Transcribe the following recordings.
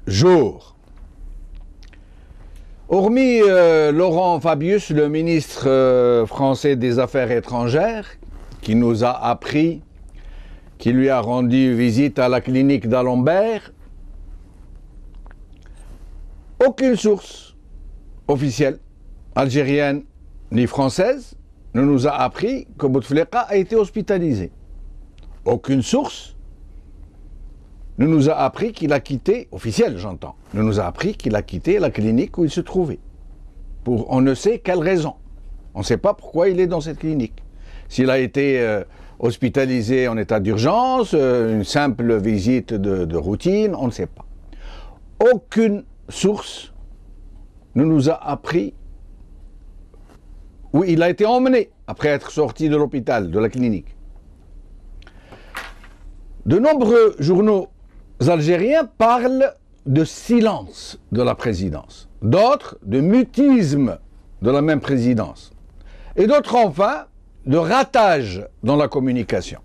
Jour. Hormis Laurent Fabius, le ministre français des Affaires étrangères, qui nous a appris, qui lui a rendu visite à la clinique d'Alembert, aucune source officielle, algérienne ni française, ne nous a appris que Bouteflika a été hospitalisé. Aucune source ne nous a appris qu'il a quitté, officiel j'entends, ne nous a appris qu'il a quitté la clinique où il se trouvait. Pour on ne sait quelle raison. On ne sait pas pourquoi il est dans cette clinique. S'il a été hospitalisé en état d'urgence, une simple visite de routine, on ne sait pas. Aucune source ne nous a appris où il a été emmené après être sorti de l'hôpital, de la clinique. De nombreux journaux algériens parlent de silence de la présidence, d'autres de mutisme de la même présidence, et d'autres enfin de ratage dans la communication.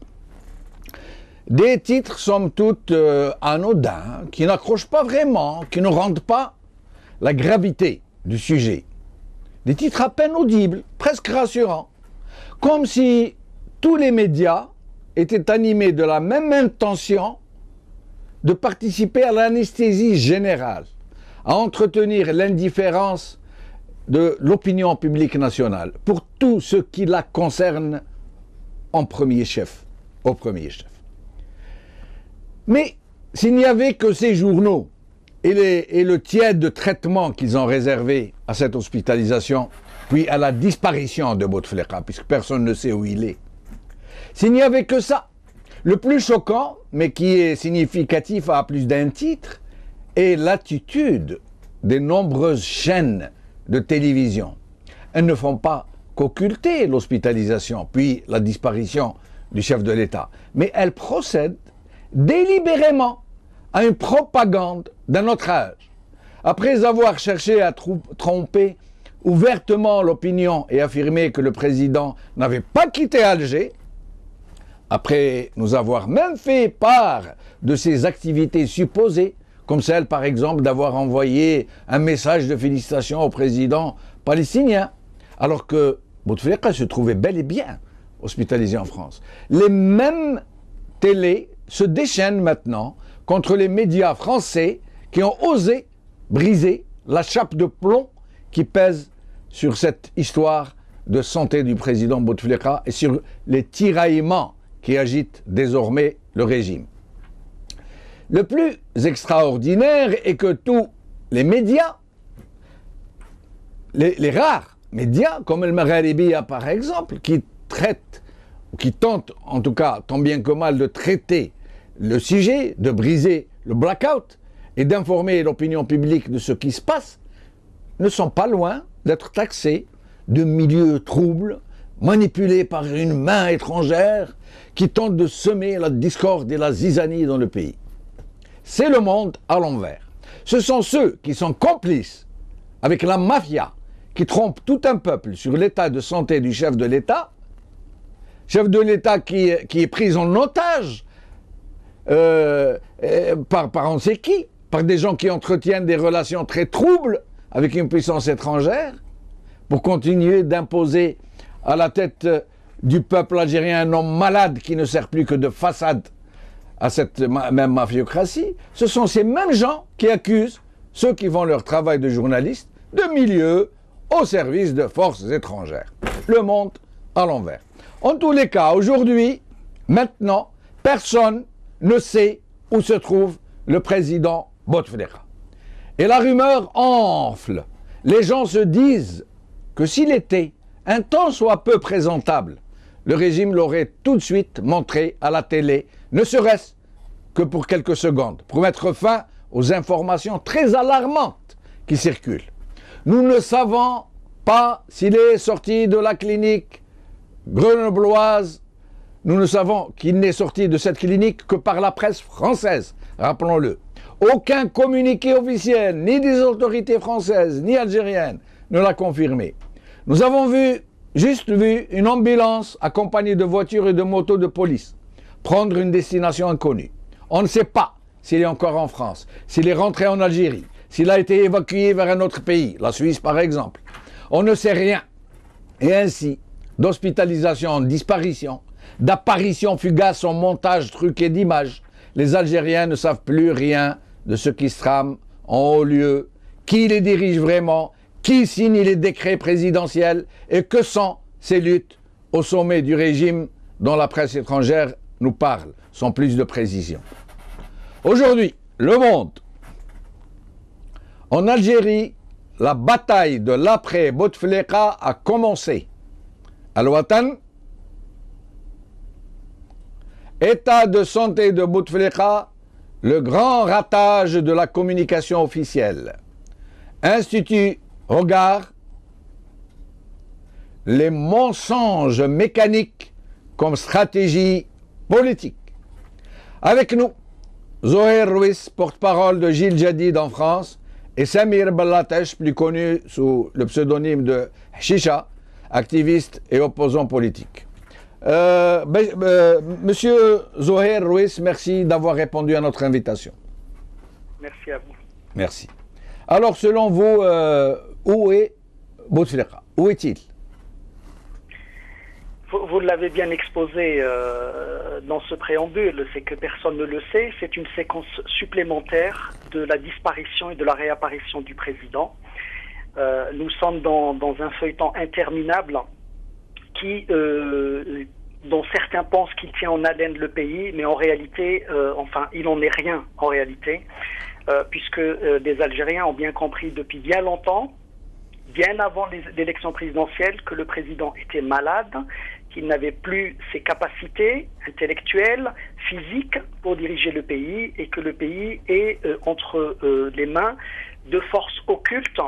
Des titres somme toute anodins, qui n'accrochent pas vraiment, qui ne rendent pas la gravité du sujet. Des titres à peine audibles, presque rassurants, comme si tous les médias étaient animés de la même intention de participer à l'anesthésie générale, à entretenir l'indifférence de l'opinion publique nationale pour tout ce qui la concerne en premier chef, au premier chef. Mais s'il n'y avait que ces journaux et le tiède traitement qu'ils ont réservé à cette hospitalisation, puis à la disparition de Bouteflika, puisque personne ne sait où il est, s'il n'y avait que ça, le plus choquant, mais qui est significatif à plus d'un titre, est l'attitude des nombreuses chaînes de télévision. Elles ne font pas qu'occulter l'hospitalisation, puis la disparition du chef de l'État, mais elles procèdent délibérément à une propagande d'un autre âge. Après avoir cherché à tromper ouvertement l'opinion et affirmer que le président n'avait pas quitté Alger, après nous avoir même fait part de ses activités supposées, comme celle par exemple d'avoir envoyé un message de félicitations au président palestinien, alors que Bouteflika se trouvait bel et bien hospitalisé en France. Les mêmes télés se déchaînent maintenant contre les médias français qui ont osé briser la chape de plomb qui pèse sur cette histoire de santé du président Bouteflika et sur les tiraillements qui agitent désormais le régime. Le plus extraordinaire est que tous les médias, les rares médias, comme le Magharibiya par exemple, qui traitent, ou qui tentent en tout cas tant bien que mal de traiter le sujet, de briser le blackout et d'informer l'opinion publique de ce qui se passe, ne sont pas loin d'être taxés de milieux troubles, manipulés par une main étrangère qui tente de semer la discorde et la zizanie dans le pays. C'est le monde à l'envers. Ce sont ceux qui sont complices avec la mafia qui trompe tout un peuple sur l'état de santé du chef de l'État qui est pris en otage par on ne sait qui, par des gens qui entretiennent des relations très troubles avec une puissance étrangère, pour continuer d'imposer à la tête du peuple algérien un homme malade qui ne sert plus que de façade à cette même mafiocratie, ce sont ces mêmes gens qui accusent ceux qui font leur travail de journalistes de milieu au service de forces étrangères. Le monde à l'envers. En tous les cas, aujourd'hui, maintenant, personne ne sait où se trouve le président Bouteflika. Et la rumeur enfle. Les gens se disent que s'il était un tant soit peu présentable, le régime l'aurait tout de suite montré à la télé, ne serait-ce que pour quelques secondes, pour mettre fin aux informations très alarmantes qui circulent. Nous ne savons pas s'il est sorti de la clinique grenobloise. Nous ne savons qu'il n'est sorti de cette clinique que par la presse française, rappelons-le. Aucun communiqué officiel, ni des autorités françaises, ni algériennes, ne l'a confirmé. Nous avons juste vu une ambulance accompagnée de voitures et de motos de police prendre une destination inconnue. On ne sait pas s'il est encore en France, s'il est rentré en Algérie, s'il a été évacué vers un autre pays, la Suisse par exemple. On ne sait rien. Et ainsi, d'hospitalisation en disparition, d'apparition fugace en montage truqué d'images, les Algériens ne savent plus rien de ce qui se trame en haut lieu, qui les dirige vraiment, qui signe les décrets présidentiels et que sont ces luttes au sommet du régime dont la presse étrangère nous parle, sans plus de précision. Aujourd'hui, Le Monde. En Algérie, la bataille de l'après-Bouteflika a commencé. Al-Watan, état de santé de Bouteflika, le grand ratage de la communication officielle. Institut Regard, les mensonges mécaniques comme stratégie politique. Avec nous, Zoher Rouis, porte-parole de Gilles Jadid en France, et Samir Ballatesh, plus connu sous le pseudonyme de Chicha, activiste et opposant politique. Monsieur Zoher Rouis, merci d'avoir répondu à notre invitation. Merci à vous. Merci. Alors, selon vous, où est Bouteflika? Où est-il? Vous l'avez bien exposé dans ce préambule, c'est que personne ne le sait. C'est une séquence supplémentaire de la disparition et de la réapparition du président. Nous sommes dans un feuilleton interminable dont certains pensent qu'il tient en haleine le pays, mais en réalité, il n'en est rien en réalité, puisque les Algériens ont bien compris depuis bien longtemps, bien avant l'élection présidentielle, que le président était malade, qu'il n'avait plus ses capacités intellectuelles, physiques pour diriger le pays, et que le pays est entre les mains de forces occultes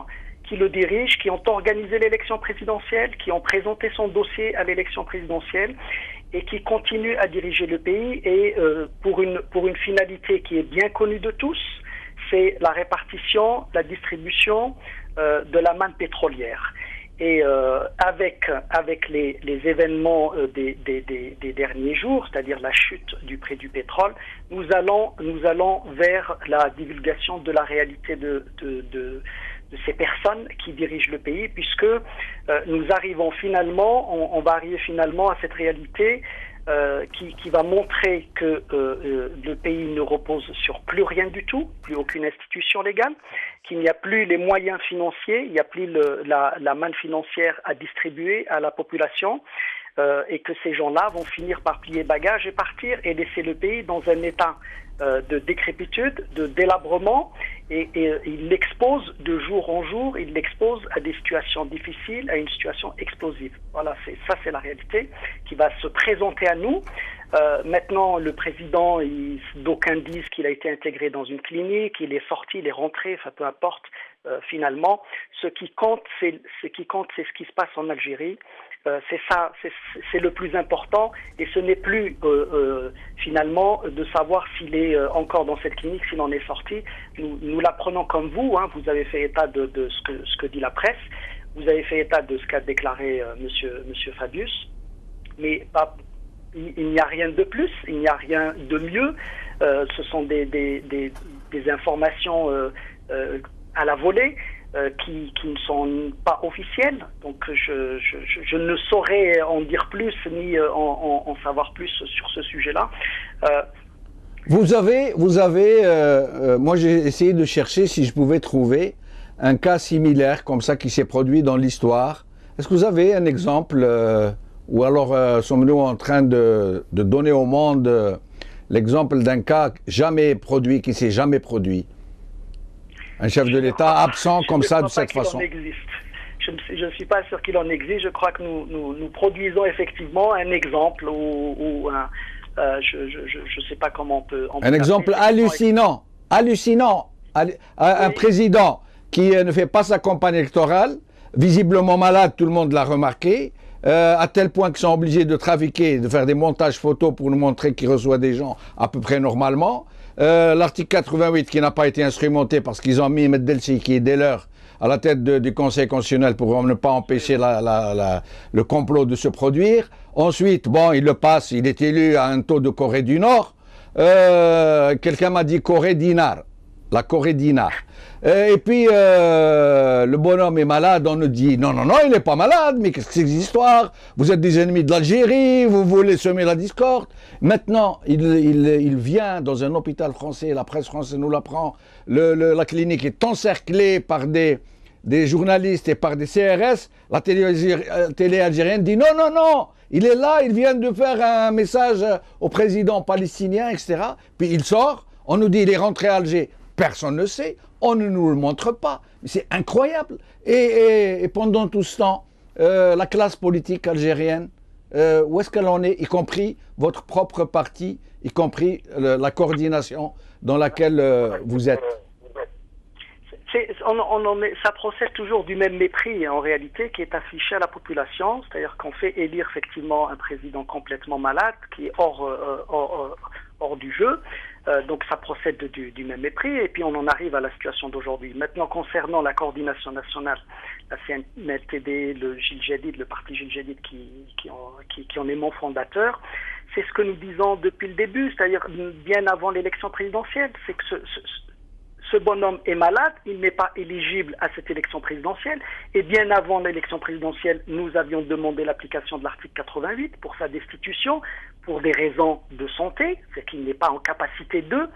qui le dirigent, qui ont organisé l'élection présidentielle, qui ont présenté son dossier à l'élection présidentielle et qui continuent à diriger le pays et pour une finalité qui est bien connue de tous, c'est la répartition, la distribution de la manne pétrolière. Et avec les événements des derniers jours, c'est-à-dire la chute du prix du pétrole, nous allons vers la divulgation de la réalité de ces personnes qui dirigent le pays, puisque nous arrivons finalement, on va arriver finalement à cette réalité qui va montrer que le pays ne repose sur plus rien du tout, plus aucune institution légale, qu'il n'y a plus les moyens financiers, il n'y a plus la manne financière à distribuer à la population, et que ces gens-là vont finir par plier bagages et partir et laisser le pays dans un état de décrépitude, de délabrement, et il l'expose de jour en jour, il l'expose à des situations difficiles, à une situation explosive. Voilà, c'est la réalité qui va se présenter à nous. Maintenant, le président, d'aucuns disent qu'il a été intégré dans une clinique, il est sorti, il est rentré, enfin peu importe. Finalement, ce qui compte, c'est ce qui se passe en Algérie. C'est ça, c'est le plus important, et ce n'est plus finalement de savoir s'il est encore dans cette clinique, s'il en est sorti. Nous l'apprenons comme vous, hein, vous avez fait état de ce que dit la presse, vous avez fait état de ce qu'a déclaré monsieur Fabius, mais il n'y a rien de plus, il n'y a rien de mieux. Ce sont des informations à la volée. Qui ne sont pas officielles, donc je ne saurais en dire plus ni en savoir plus sur ce sujet-là. Moi j'ai essayé de chercher si je pouvais trouver un cas similaire comme ça qui s'est produit dans l'histoire. Est-ce que vous avez un exemple ou alors sommes-nous en train de donner au monde l'exemple d'un cas jamais produit, qui s'est jamais produit? Un chef de l'État absent comme ça de cette façon. Je ne suis pas sûr qu'il en existe. Je crois que nous produisons effectivement un exemple ou un... je ne sais pas comment on peut... Un exemple hallucinant. Un président qui ne fait pas sa campagne électorale, visiblement malade, tout le monde l'a remarqué, à tel point qu'ils sont obligés de trafiquer, de faire des montages photos pour nous montrer qu'il reçoit des gens à peu près normalement. L'article 88 qui n'a pas été instrumenté parce qu'ils ont mis Meddelsi, qui est dès l'heure à la tête du Conseil constitutionnel pour ne pas empêcher le complot de se produire. Ensuite, bon, il le passe, il est élu à un taux de Corée du Nord. Quelqu'un m'a dit Corée dinar, la Corée dinar. Et puis, le bonhomme est malade, on nous dit, non, il n'est pas malade, mais qu'est-ce que c'est que ces histoires? Vous êtes des ennemis de l'Algérie, vous voulez semer la discorde. Maintenant, il vient dans un hôpital français, la presse française nous l'apprend, la clinique est encerclée par des journalistes et par des CRS, la télé algérienne dit, non, il est là, il vient de faire un message au président palestinien, etc. Puis il sort, on nous dit, il est rentré à Alger. Personne ne sait, on ne nous le montre pas. C'est incroyable. Et pendant tout ce temps, la classe politique algérienne, où est-ce qu'elle en est, y compris votre propre parti, y compris la coordination dans laquelle vous êtes? Ça procède toujours du même mépris en réalité qui est affiché à la population, c'est-à-dire qu'on fait élire effectivement un président complètement malade qui est hors du jeu. Donc ça procède du même mépris et puis on en arrive à la situation d'aujourd'hui. Maintenant, concernant la coordination nationale, la CNLTD, le Gil Jadid, le parti Gil Jadid qui en est mon fondateur, c'est ce que nous disons depuis le début, c'est-à-dire bien avant l'élection présidentielle, c'est que ce bonhomme est malade, il n'est pas éligible à cette élection présidentielle. Et bien avant l'élection présidentielle, nous avions demandé l'application de l'article 88 pour sa destitution, pour des raisons de santé, c'est qu'il n'est pas en capacité d'eux.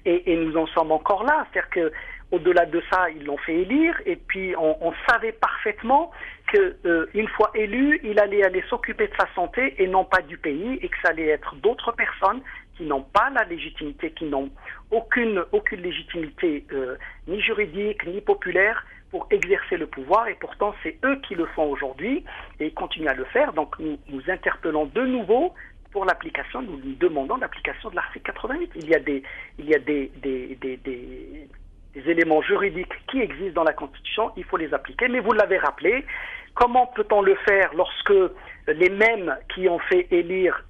Et nous en sommes encore là. C'est-à-dire que au-delà de ça, ils l'ont fait élire. Et puis on savait parfaitement que une fois élu, il allait aller s'occuper de sa santé et non pas du pays, et que ça allait être d'autres personnes qui n'ont pas la légitimité, qui n'ont aucune légitimité ni juridique ni populaire pour exercer le pouvoir, et pourtant c'est eux qui le font aujourd'hui et ils continuent à le faire. Donc nous interpellons de nouveau pour l'application, nous demandons l'application de l'article 88. Il y a des éléments juridiques qui existent dans la Constitution, il faut les appliquer, mais vous l'avez rappelé, comment peut-on le faire lorsque les mêmes qui ont fait élire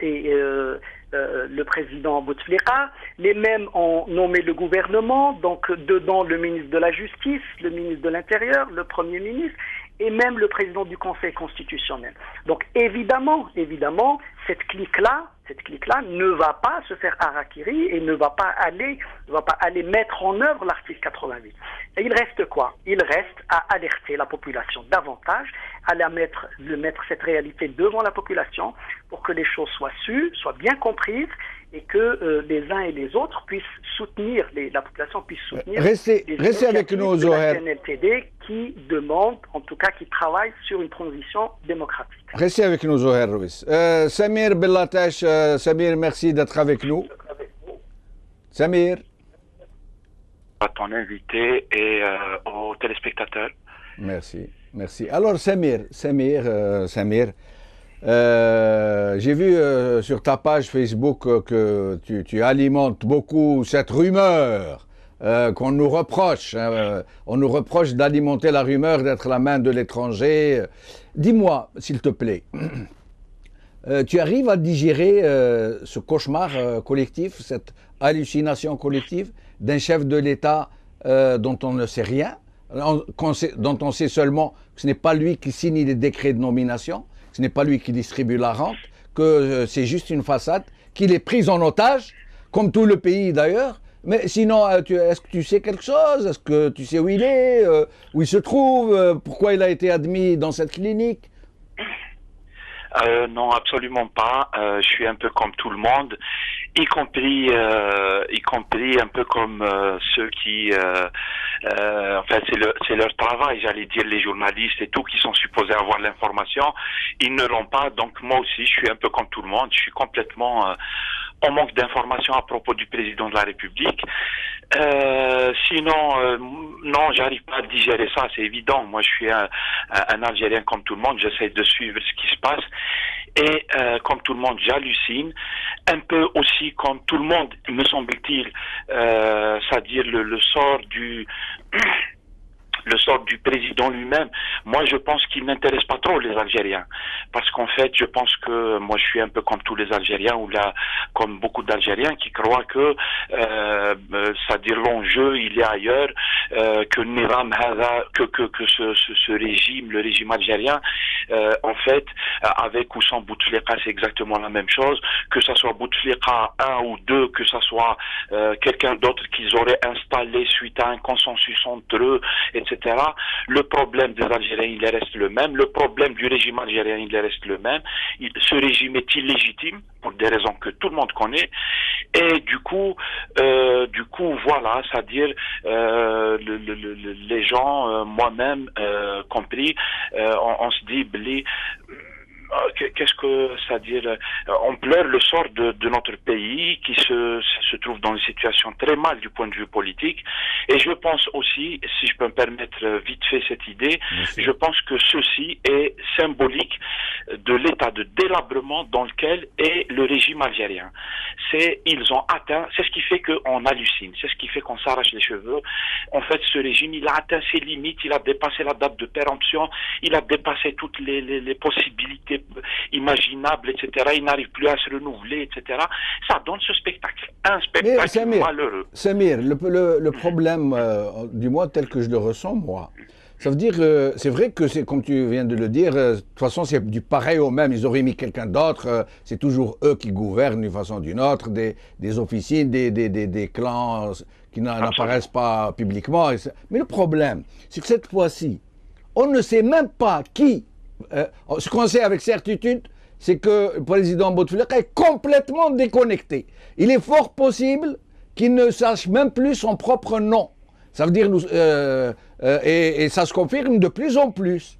le président Bouteflika, les mêmes ont nommé le gouvernement, donc dedans le ministre de la Justice, le ministre de l'Intérieur, le Premier ministre, et même le président du Conseil constitutionnel. Donc évidemment, cette clique-là ne va pas se faire harakiri et ne va pas aller mettre en œuvre l'article 88. Et il reste quoi? Il reste à alerter la population davantage, à mettre cette réalité devant la population pour que les choses soient sues, soient bien comprises et que les uns et les autres puissent soutenir, la population puisse soutenir restez avec nous, Zoher. La CNLTD qui demande, en tout cas qui travaille sur une transition démocratique. Restez avec nous, Zoher Ruiz. Samir Bellatesh, Samir, merci d'être avec nous. Samir. À ton invité et aux téléspectateurs. Merci. Alors Samir, j'ai vu sur ta page Facebook que tu alimentes beaucoup cette rumeur qu'on nous reproche. On nous reproche d'alimenter la rumeur, d'être la main de l'étranger. Dis-moi, s'il te plaît, tu arrives à digérer ce cauchemar collectif, cette hallucination collective d'un chef de l'État dont on ne sait rien, dont on sait seulement que ce n'est pas lui qui signe les décrets de nomination, ce n'est pas lui qui distribue la rente, que c'est juste une façade, qu'il est pris en otage, comme tout le pays d'ailleurs. Mais sinon, est-ce que tu sais quelque chose? Est-ce que tu sais où il est, où il se trouve, pourquoi il a été admis dans cette clinique? Non, absolument pas. Je suis un peu comme tout le monde, y compris un peu comme ceux qui, enfin c'est leur travail, j'allais dire les journalistes et tout qui sont supposés avoir l'information, ils ne l'ont pas. Donc moi aussi, je suis un peu comme tout le monde. Je suis complètement en manque d'informations à propos du président de la République. Sinon, non, j'arrive pas à digérer ça, c'est évident. Moi, je suis un Algérien comme tout le monde. J'essaie de suivre ce qui se passe. Et comme tout le monde, j'hallucine. Un peu aussi comme tout le monde, me semble-t-il, c'est-à-dire le sort du... le sort du président lui-même, moi je pense qu'il n'intéresse pas trop les Algériens. Parce qu'en fait, je pense que moi je suis un peu comme tous les Algériens, ou là, comme beaucoup d'Algériens qui croient que, c'est-à-dire l'enjeu, il est ailleurs, que Niram Hada, que ce régime, le régime algérien, en fait, avec ou sans Bouteflika, c'est exactement la même chose, que ça soit Bouteflika 1 ou 2, que ça soit quelqu'un d'autre qu'ils auraient installé suite à un consensus entre eux, etc. Le problème des Algériens, il reste le même. Le problème du régime algérien, il reste le même. Ce régime est illégitime pour des raisons que tout le monde connaît. Et du coup, voilà, c'est-à-dire les gens, moi-même compris, on se dit, qu'est-ce que c'est-à-dire on pleure le sort de notre pays qui se trouve dans une situation très mal du point de vue politique. Et je pense aussi, si je peux me permettre vite fait cette idée, merci, je pense que ceci est symbolique de l'état de délabrement dans lequel est le régime algérien. Ils ont atteint, c'est ce qui fait qu'on hallucine, c'est ce qui fait qu'on s'arrache les cheveux. En fait, ce régime, il a atteint ses limites, il a dépassé la date de péremption, il a dépassé toutes les possibilités imaginables, etc. Il n'arrive plus à se renouveler, etc. Ça donne ce spectacle, un spectacle Samir, malheureux. Samir, le problème, du moins tel que je le ressens, moi, ça veut dire, c'est vrai que c'est comme tu viens de le dire, de toute façon c'est du pareil au même, ils auraient mis quelqu'un d'autre, c'est toujours eux qui gouvernent d'une façon ou d'une autre, des officines, des clans qui n'apparaissent pas publiquement. Mais le problème, c'est que cette fois-ci, on ne sait même pas qui. Ce qu'on sait avec certitude, c'est que le président Bouteflika est complètement déconnecté. Il est fort possible qu'il ne sache même plus son propre nom. Ça veut dire, et ça se confirme de plus en plus.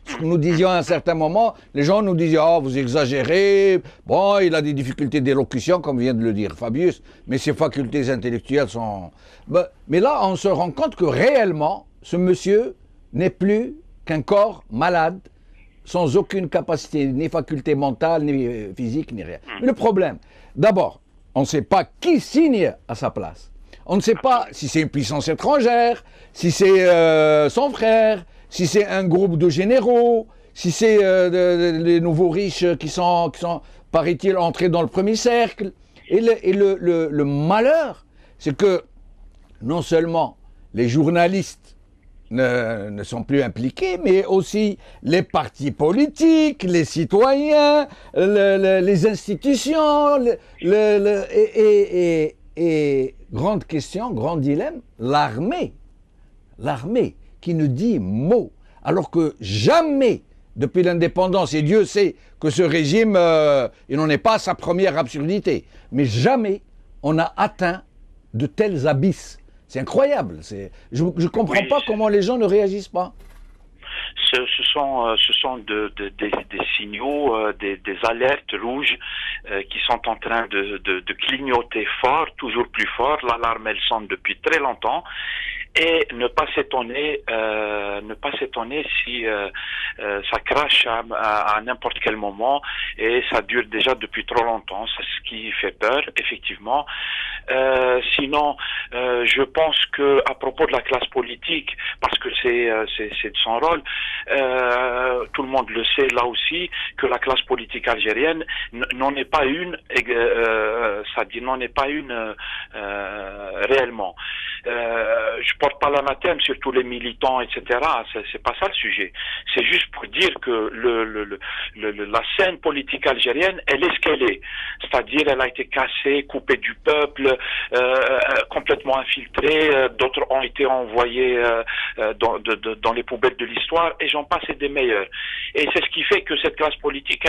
Ce que nous disions à un certain moment, les gens nous disaient « Oh, vous exagérez, bon, il a des difficultés d'élocution, comme vient de le dire Fabius, mais ses facultés intellectuelles sont... » Mais là, on se rend compte que réellement, ce monsieur n'est plus qu'un corps malade, sans aucune capacité, ni faculté mentale, ni physique, ni rien. Mais le problème, d'abord, on ne sait pas qui signe à sa place. On ne sait pas si c'est une puissance étrangère, si c'est son frère, si c'est un groupe de généraux, si c'est les nouveaux riches qui sont paraît-il, entrés dans le premier cercle. Et le malheur, c'est que non seulement les journalistes ne sont plus impliqués, mais aussi les partis politiques, les citoyens, les institutions, et grande question, grand dilemme, l'armée qui ne dit mot, alors que jamais, depuis l'indépendance, et Dieu sait que ce régime, il n'en est pas à sa première absurdité, mais jamais on a atteint de tels abysses. C'est incroyable. Je ne comprends pas comment les gens ne réagissent pas. Ce sont des signaux, des alertes rouges qui sont en train de clignoter fort, toujours plus fort. L'alarme, elle sonne depuis très longtemps. Et ne pas s'étonner si ça crache à n'importe quel moment, et ça dure déjà depuis trop longtemps. C'est ce qui fait peur, effectivement. Sinon, je pense que à propos de la classe politique, parce que c'est de son rôle, tout le monde le sait là aussi, que la classe politique algérienne n'en est pas une, c'est-à-dire n'en est pas une réellement. Je porte pas l'anathème sur tous les militants, etc. C'est pas ça le sujet. C'est juste pour dire que la scène politique algérienne, elle est ce qu'elle est. C'est-à-dire, elle a été cassée, coupée du peuple, complètement infiltrée. D'autres ont été envoyés dans les poubelles de l'histoire, et j'en passe, et des meilleurs. Et c'est ce qui fait que cette classe politique,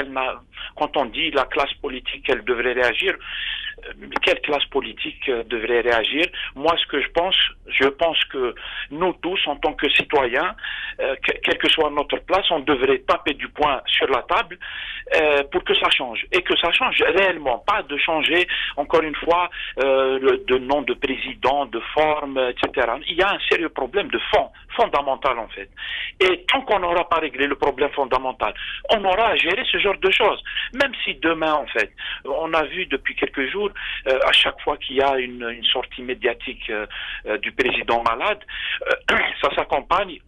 quand on dit la classe politique, elle devrait réagir, quelle classe politique devrait réagir? Moi, ce que je pense que nous tous, en tant que citoyens, quelle que soit notre place, on devrait taper du poing sur la table pour que ça change. Et que ça change réellement, pas de changer, encore une fois, de nom de président, de forme, etc. Il y a un sérieux problème de fond, fondamental en fait. Et tant qu'on n'aura pas réglé le problème fondamental, on aura à gérer ce genre de choses. Même si demain, en fait, on a vu depuis quelques jours, à chaque fois qu'il y a une sortie médiatique du président malade, ça s'accompagne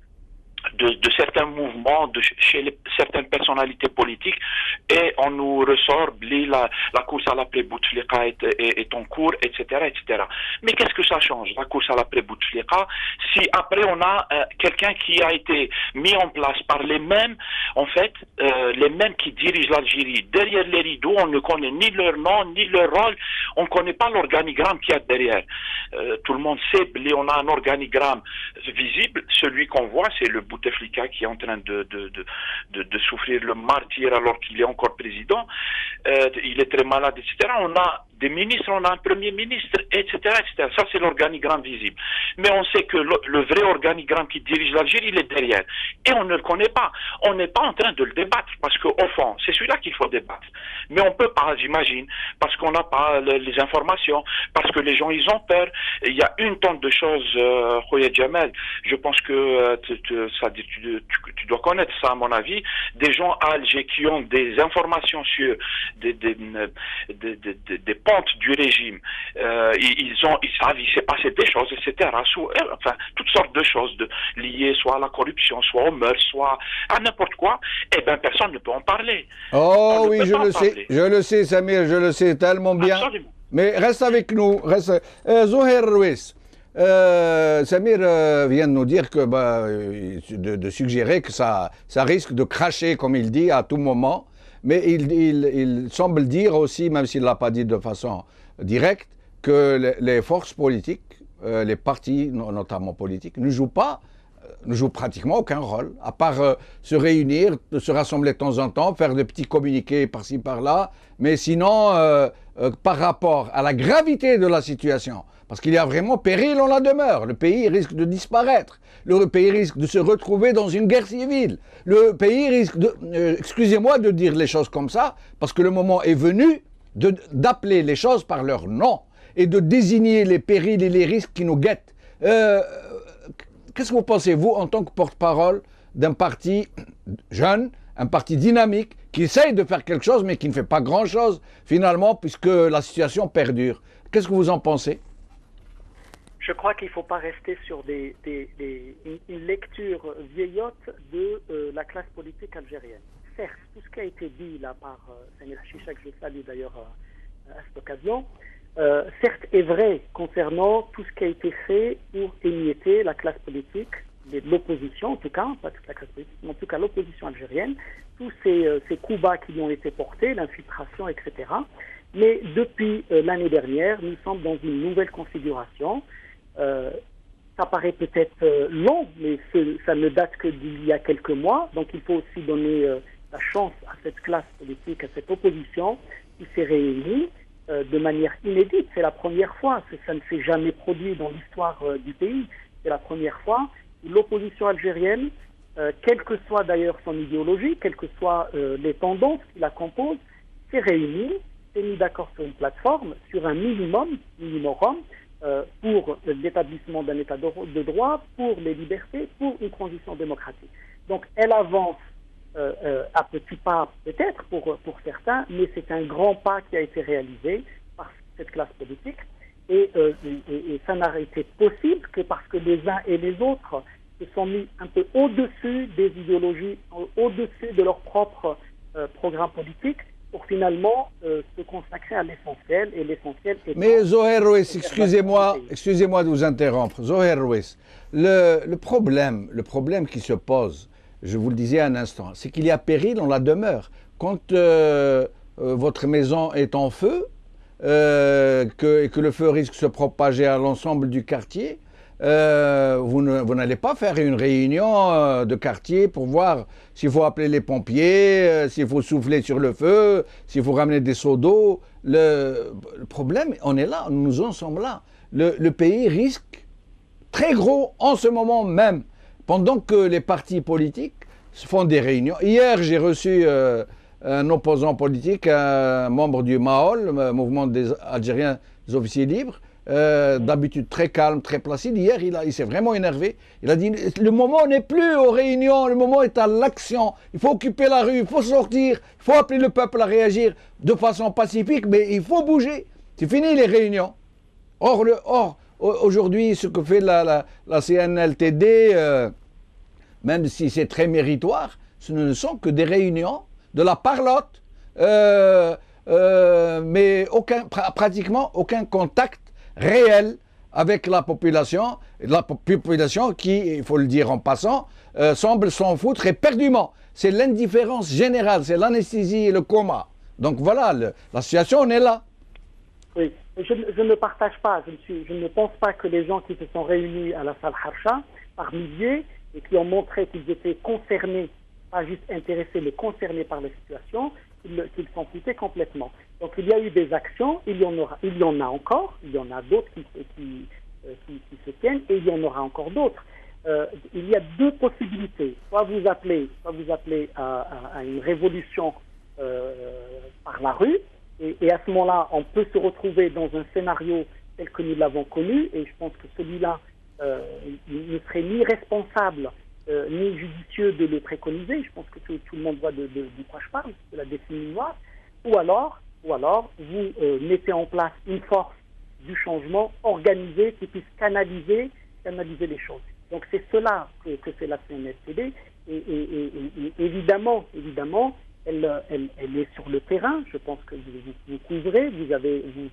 de certains mouvements chez certaines personnalités politiques, et on nous ressort la course à l'après Bouteflika est en cours, etc., etc. Mais qu'est-ce que ça change, la course à l'après Bouteflika, si après on a quelqu'un qui a été mis en place par les mêmes, en fait, les mêmes qui dirigent l'Algérie derrière les rideaux? On ne connaît ni leur nom ni leur rôle, on ne connaît pas l'organigramme qu'il y a derrière. Tout le monde sait, on a un organigramme visible, celui qu'on voit, c'est le Bouteflika qui est en train de souffrir le martyre alors qu'il est encore président. Il est très malade, etc. On a des ministres, on a un premier ministre, etc., etc. Ça, c'est l'organigramme visible. Mais on sait que le vrai organigramme qui dirige l'Algérie, il est derrière. Et on ne le connaît pas. On n'est pas en train de le débattre, parce qu'au fond, c'est celui-là qu'il faut débattre. Mais on peut pas, j'imagine, parce qu'on n'a pas les informations, parce que les gens, ils ont peur. Il y a une tonne de choses, Khoya Djamel, je pense que tu dois connaître ça, à mon avis, des gens à Alger qui ont des informations sur des pentes du régime. Ils savent, il s'est passé des choses, etc. Enfin, toutes sortes de choses liées soit à la corruption, soit aux mœurs, soit à n'importe quoi. Eh bien, personne ne peut en parler. Oh oui, je le sais, Samir, je le sais tellement bien. Absolument. Mais reste avec nous. Zouher Rouis, Samir vient de nous dire que de suggérer que ça risque de cracher, comme il dit, à tout moment. Mais il semble dire aussi, même s'il ne l'a pas dit de façon directe, que les forces politiques, les partis notamment politiques, ne jouent pratiquement aucun rôle, à part se réunir, se rassembler de temps en temps, faire des petits communiqués par-ci par-là, mais sinon, par rapport à la gravité de la situation, parce qu'il y a vraiment péril en la demeure, le pays risque de disparaître, le pays risque de se retrouver dans une guerre civile, le pays risque de, excusez-moi de dire les choses comme ça, parce que le moment est venu d'appeler les choses par leur nom, et de désigner les périls et les risques qui nous guettent. Qu'est-ce que vous pensez, vous, en tant que porte-parole d'un parti jeune, un parti dynamique, qui essaye de faire quelque chose, mais qui ne fait pas grand-chose, finalement, puisque la situation perdure? Qu'est-ce que vous en pensez? Je crois qu'il ne faut pas rester sur une lecture vieillotte de la classe politique algérienne. Certes, tout ce qui a été dit là par Samir Chicha, que je salue d'ailleurs à cette occasion, certes est vrai concernant tout ce qui a été fait pour émietter la classe politique, l'opposition en tout cas, pas toute la classe politique, mais en tout cas l'opposition algérienne, tous ces coups bas qui lui ont été portés, l'infiltration, etc. Mais depuis l'année dernière, nous sommes dans une nouvelle configuration. Ça paraît peut-être long, mais ça ne date que d'il y a quelques mois, donc il faut aussi donner la chance à cette classe politique, à cette opposition qui s'est réunie de manière inédite. C'est la première fois, ça ne s'est jamais produit dans l'histoire du pays. C'est la première fois où l'opposition algérienne, quelle que soit d'ailleurs son idéologie, quelles que soient les tendances qui la composent, s'est réunie, s'est mis d'accord sur une plateforme, sur un minimum pour l'établissement d'un état de droit, pour les libertés, pour une transition démocratique. Donc elle avance à petits pas peut-être pour certains, mais c'est un grand pas qui a été réalisé par cette classe politique et ça n'a été possible que parce que les uns et les autres se sont mis un peu au-dessus des idéologies, au-dessus de leur propre programme politique pour finalement se consacrer à l'essentiel. Et l'essentiel est... Mais Zoher Rouès, excusez-moi de vous interrompre. Zoher Rouès, le problème qui se pose, je vous le disais un instant, c'est qu'il y a péril en la demeure. Quand votre maison est en feu, et que le feu risque de se propager à l'ensemble du quartier, vous n'allez pas faire une réunion de quartier pour voir s'il faut appeler les pompiers, s'il faut souffler sur le feu, s'il faut ramener des seaux d'eau. Le problème, on est là, nous en sommes là. Le pays risque très gros en ce moment même, pendant que les partis politiques font des réunions. Hier, j'ai reçu un opposant politique, un membre du MAOL, Mouvement des Algériens des officiers libres, d'habitude très calme, très placide. Hier, il s'est vraiment énervé. Il a dit, le moment n'est plus aux réunions, le moment est à l'action. Il faut occuper la rue, il faut sortir, il faut appeler le peuple à réagir de façon pacifique, mais il faut bouger. C'est fini les réunions. Or aujourd'hui, ce que fait la CNLTD, même si c'est très méritoire, ce ne sont que des réunions, de la parlotte, mais pratiquement aucun contact réel avec la population qui, il faut le dire en passant, semble s'en foutre éperdument. C'est l'indifférence générale, c'est l'anesthésie et le coma. Donc voilà, la situation, on est là. Oui, je ne partage pas, je ne pense pas que les gens qui se sont réunis à la salle Harsha, par milliers, et qui ont montré qu'ils étaient concernés, pas juste intéressés, mais concernés par la situation, qu'ils s'en foutaient complètement. Donc il y a eu des actions, il y en a encore, il y en a d'autres qui se tiennent, et il y en aura encore d'autres. Il y a deux possibilités. Soit vous appelez à une révolution par la rue, et à ce moment-là, on peut se retrouver dans un scénario tel que nous l'avons connu, et je pense que celui-là ne serait ni responsable ni judicieux de le préconiser. Je pense que tout le monde voit de quoi je parle, de la décennie noire. Ou alors vous mettez en place une force du changement organisée qui puisse canaliser les choses. Donc c'est cela que c'est la CNLTD. Et évidemment, elle est sur le terrain. Je pense que vous couvrez, vous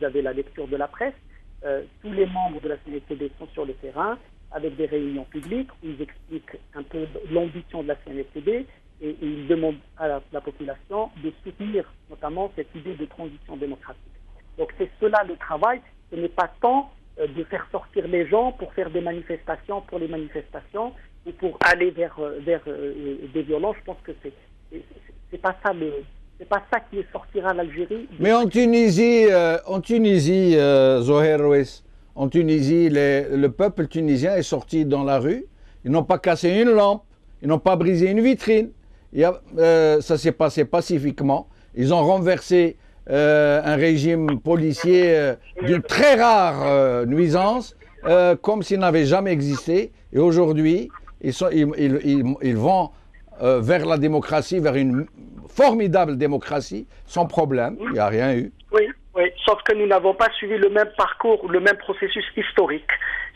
avez la lecture de la presse. Tous les membres de la CNLTD sont sur le terrain, avec des réunions publiques où ils expliquent un peu l'ambition de la CNLTD et ils demandent à la population de soutenir notamment cette idée de transition démocratique. Donc c'est cela le travail, ce n'est pas tant de faire sortir les gens pour faire des manifestations pour les manifestations ou pour aller vers des violences. Je pense que c'est pas ça qui sortira l'Algérie. Mais en Tunisie, Zoher Rouès, en Tunisie, le peuple tunisien est sorti dans la rue. Ils n'ont pas cassé une lampe, ils n'ont pas brisé une vitrine. Ça s'est passé pacifiquement. Ils ont renversé un régime policier d'une très rare nuisance, comme s'il n'avait jamais existé. Et aujourd'hui, ils vont vers la démocratie, vers une formidable démocratie, sans problème. Il n'y a rien eu. Oui, sauf que nous n'avons pas suivi le même parcours, le même processus historique.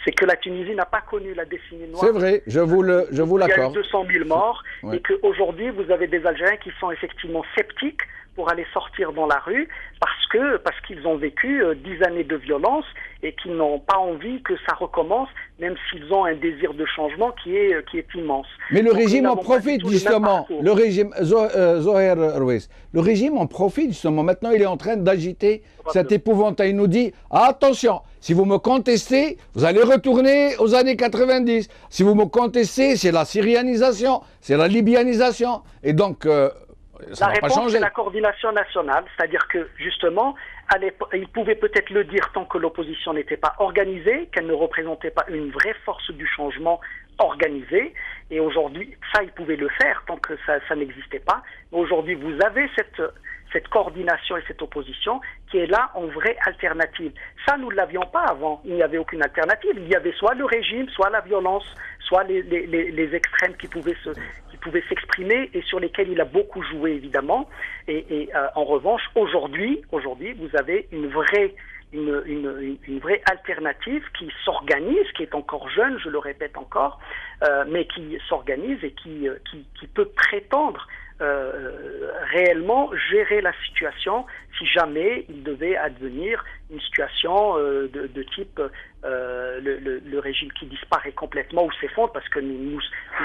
C'est que la Tunisie n'a pas connu la décennie noire. C'est vrai, je vous l'accorde. Il y a eu 200 000 morts, et qu'aujourd'hui, vous avez des Algériens qui sont effectivement sceptiques pour aller sortir dans la rue parce qu'ils ont vécu 10 années de violence et qu'ils n'ont pas envie que ça recommence, même s'ils ont un désir de changement qui est immense. Mais le régime en profite justement. Le régime, Zoher Rouès, le régime en profite justement. Maintenant, il est en train d'agiter cet épouvantail. Il nous dit attention, si vous me contestez, vous allez retourner aux années 90. Si vous me contestez, c'est la syrianisation, c'est la libyanisation. Et donc, ça la va pas réponse, changer. c'est la coordination nationale. C'est-à-dire que, justement, il pouvait peut-être le dire tant que l'opposition n'était pas organisée, qu'elle ne représentait pas une vraie force du changement organisée. Et aujourd'hui, ça, il pouvait le faire tant que ça n'existait pas. Mais aujourd'hui, vous avez cette coordination et cette opposition qui est là en vraie alternative. Ça, nous ne l'avions pas avant. Il n'y avait aucune alternative. Il y avait soit le régime, soit la violence, soit les extrêmes qui pouvaient s'exprimer et sur lesquels il a beaucoup joué, évidemment. Et en revanche, aujourd'hui, vous avez une vraie alternative qui s'organise, qui est encore jeune, je le répète encore, mais qui s'organise et qui peut prétendre réellement gérer la situation si jamais il devait advenir une situation de type le régime qui disparaît complètement ou s'effondre, parce que nous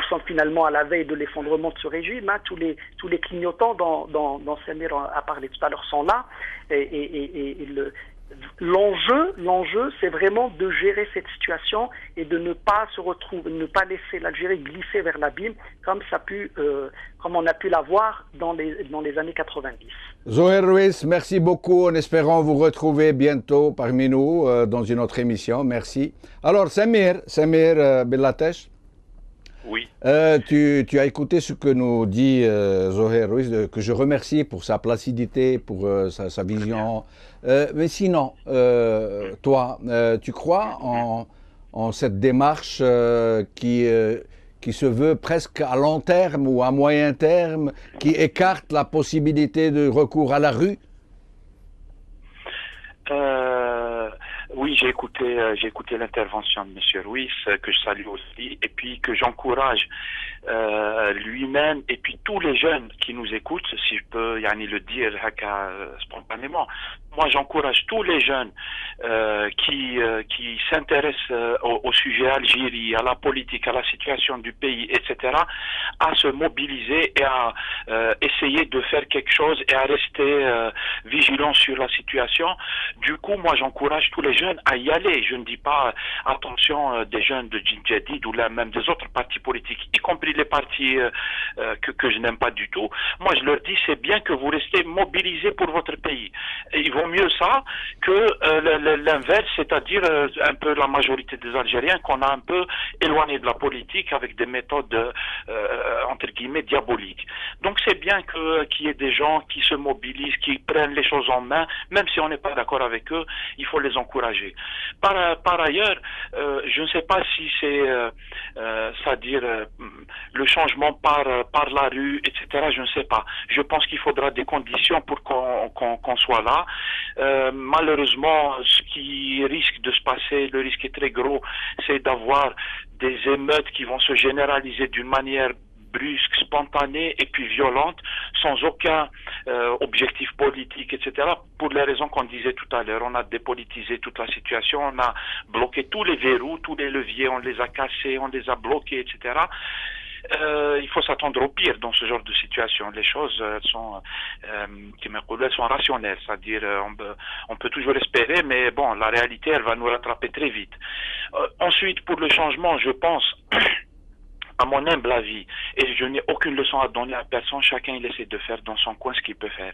sommes finalement à la veille de l'effondrement de ce régime. Hein. Tous les clignotants dont Samir a parlé tout à l'heure sont là, L'enjeu, c'est vraiment de gérer cette situation et de ne pas laisser l'Algérie glisser vers l'abîme comme on a pu l'avoir dans les années 90. Zoher Ruiz, merci beaucoup, en espérant vous retrouver bientôt parmi nous dans une autre émission. Merci. Alors, Samir Bellatesh. Oui. Tu as écouté ce que nous dit Zoher Ruiz, que je remercie pour sa placidité, pour sa vision. Mais sinon, toi, tu crois en cette démarche qui se veut presque à long terme ou à moyen terme, qui écarte la possibilité de recours à la rue? Oui, j'ai écouté l'intervention de M. Ruiz, que je salue aussi, et puis que j'encourage lui-même, et puis tous les jeunes qui nous écoutent, si je peux le dire spontanément. Moi, j'encourage tous les jeunes qui s'intéressent au sujet Algérie, à la politique, à la situation du pays, etc., à se mobiliser et à essayer de faire quelque chose et à rester vigilants sur la situation. Du coup, moi, j'encourage tous les jeunes à y aller. Je ne dis pas attention des jeunes de Djinjadid ou là même des autres partis politiques, y compris les partis que je n'aime pas du tout. Moi, je leur dis, c'est bien que vous restez mobilisés pour votre pays. Et il vaut mieux ça que l'inverse, c'est-à-dire un peu la majorité des Algériens qu'on a un peu éloignés de la politique avec des méthodes entre guillemets diaboliques. Donc c'est bien qu'il y ait des gens qui se mobilisent, qui prennent les choses en main, même si on n'est pas d'accord avec eux, il faut les encourager. Par ailleurs, je ne sais pas si c'est c'est-à-dire le changement par la rue, etc. Je ne sais pas. Je pense qu'il faudra des conditions pour qu'on soit là. Malheureusement, ce qui risque de se passer, le risque est très gros, c'est d'avoir des émeutes qui vont se généraliser d'une manière brusque, spontanée et puis violente, sans aucun objectif politique, etc. Pour les raisons qu'on disait tout à l'heure, on a dépolitisé toute la situation, on a bloqué tous les verrous, tous les leviers, on les a cassés, on les a bloqués, etc. Il faut s'attendre au pire dans ce genre de situation. Les choses sont rationnelles, c'est-à-dire on peut toujours espérer, mais bon, la réalité, elle va nous rattraper très vite. Ensuite, pour le changement, je pense, à mon humble avis, et je n'ai aucune leçon à donner à personne, chacun il essaie de faire dans son coin ce qu'il peut faire.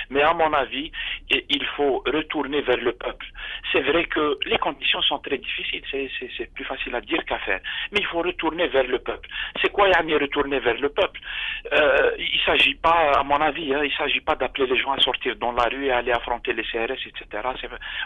Mais à mon avis, il faut retourner vers le peuple. C'est vrai que les conditions sont très difficiles, c'est plus facile à dire qu'à faire, mais il faut retourner vers le peuple. C'est quoi retourner vers le peuple? Il s'agit pas, à mon avis, il s'agit pas d'appeler les gens à sortir dans la rue et à aller affronter les CRS, etc.,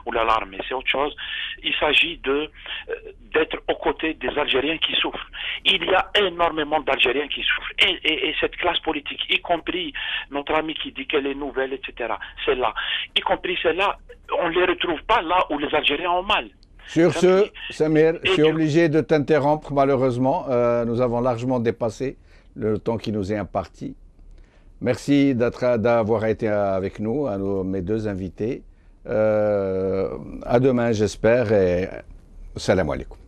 ou l'armée, c'est autre chose. Il s'agit d'être aux côtés des Algériens qui souffrent. Il y a énormément d'Algériens qui souffrent. Et cette classe politique, y compris notre ami qui dit qu'elle est nouvelle, etc., celle-là, y compris celle-là, on ne les retrouve pas là où les Algériens ont mal. Sur ce, Samir, je suis obligé de t'interrompre, malheureusement. Nous avons largement dépassé le temps qui nous est imparti. Merci d'avoir été avec nous, mes deux invités. À demain, j'espère, et salam alaikum.